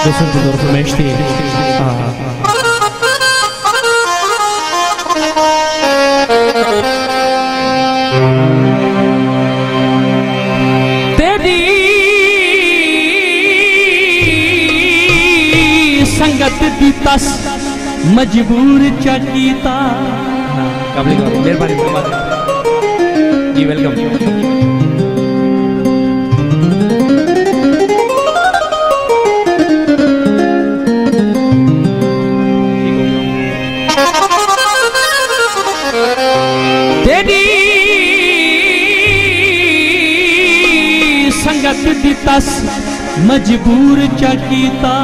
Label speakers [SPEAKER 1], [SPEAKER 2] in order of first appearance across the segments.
[SPEAKER 1] दोस्तों की तरफ फरमाइश थी।
[SPEAKER 2] तेरी संगत दी तस मजबूर चकीता।
[SPEAKER 1] मेहरबानी जी, वेलकम।
[SPEAKER 2] तेरी संगत दी तस मजबूर चकीता।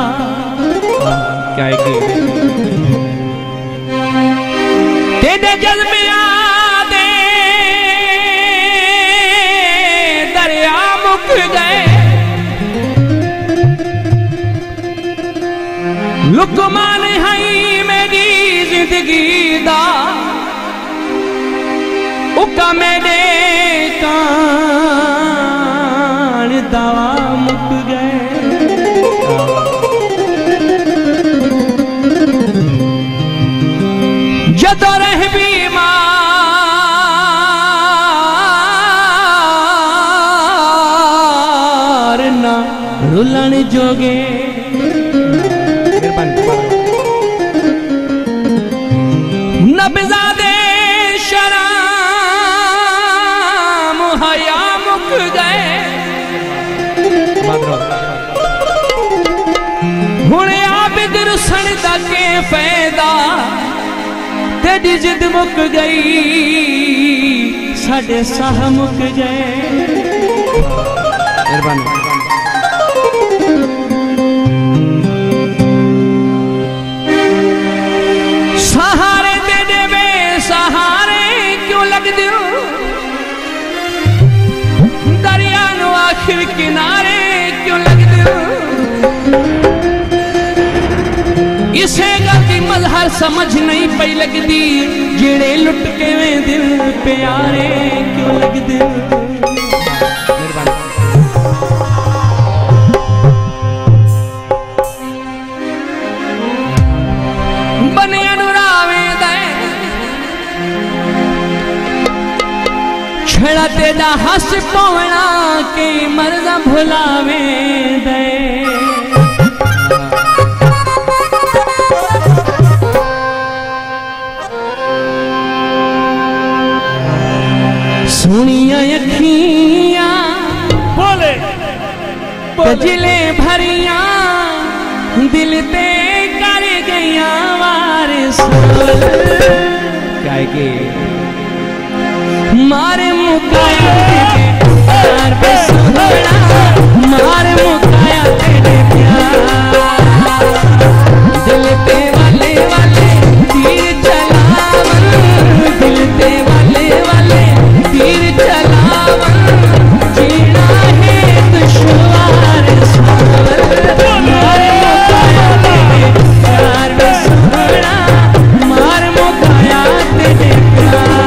[SPEAKER 1] क्या है कि
[SPEAKER 2] तेरे जज्बिया दे दरिया मुक गए। लुकमान है मेरी जिंदगी दा, उका मेरे कान दवा मुक गए। जदों रह बीमार ना रुलन जोगे। नबजादे शराम हया मुक गए। हुण आबिद रुसन दा के पैदा, तेरी जिद मुक गई साडे साह मुक गए।
[SPEAKER 1] मेहरबानी।
[SPEAKER 2] सहारे तेरे बेसहारे क्यों लगदे हो, दरिया नु आखिर किनारे क्यों लगदे हो। इसे गल दी मजहर समझ नहीं पई लगदी, जेड़े लुट के वे दिल प्यारे क्यों लगदे हो। बनिया नुरावे दे छड़ा तेरा हस पवना के मर्दा भुलावे दे। सुनिया अखियां बोले बजले भरिया, दिल ते कर गया वार सोल।
[SPEAKER 1] क्या है कि
[SPEAKER 2] मारे मुकाया प्यार पे सोना, मारे मुकाया तेरे प्यार। दिल पे वाले वाले तीर चलावन, दिल पे वाले वाले तीर चलावन। जीना है दुश्वार सोल, मारे मुकाया तेरे प्यार पे सोना, मार मुकाया तेरे प्यार।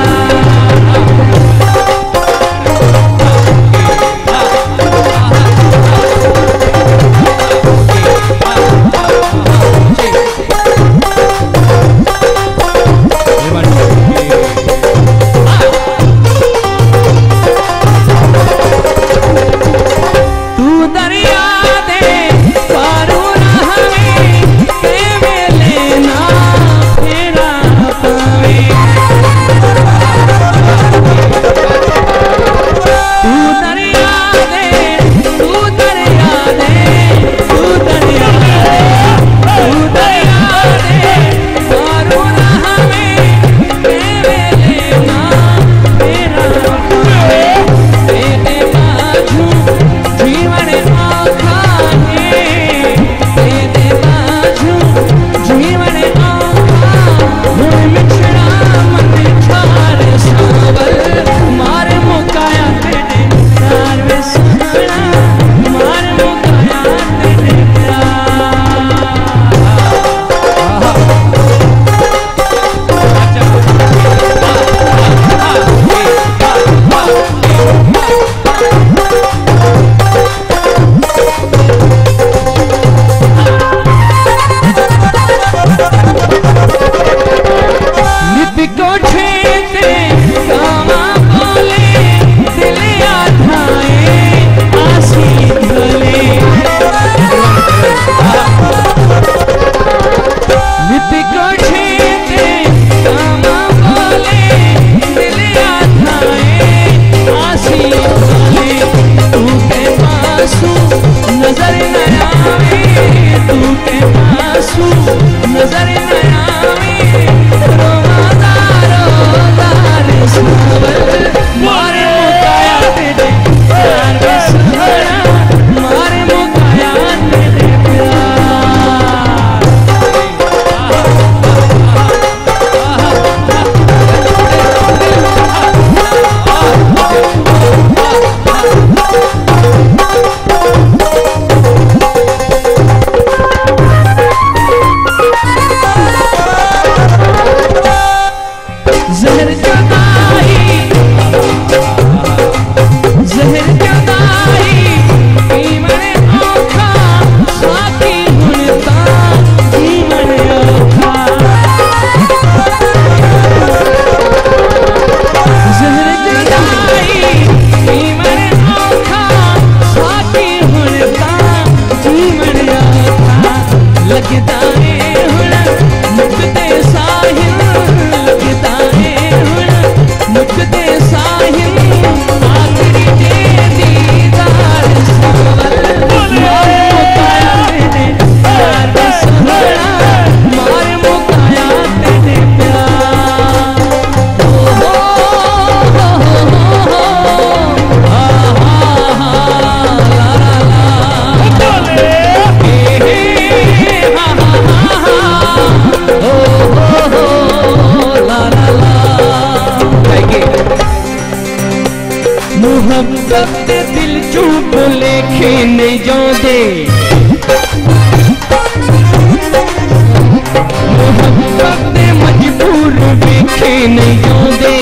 [SPEAKER 2] नजर न आवे तू के आंसू नजर न आवे रोदार सावर मारे मुकाया तेरे प्यार में सहारा मारे मुकाया तेरे जहर जुदाई ईमन औखा साकी हुनता ईमन औखा जहर जुदाई ईमन औखा साकी हुनता ईमन औखा लगदा है हुन मुकते साहिल लगदा है हुन मुकते साहिल आखिरी दे दीदार सावल मार मुकाया तेरे प्यार में सहारा मार मुकाया तेरे प्यार ओ हो ला ला ला मुहब्बत दे दिल चूप लेखे नहीं जाते मुहब्बत दे मजबूर वेखे नहीं जाते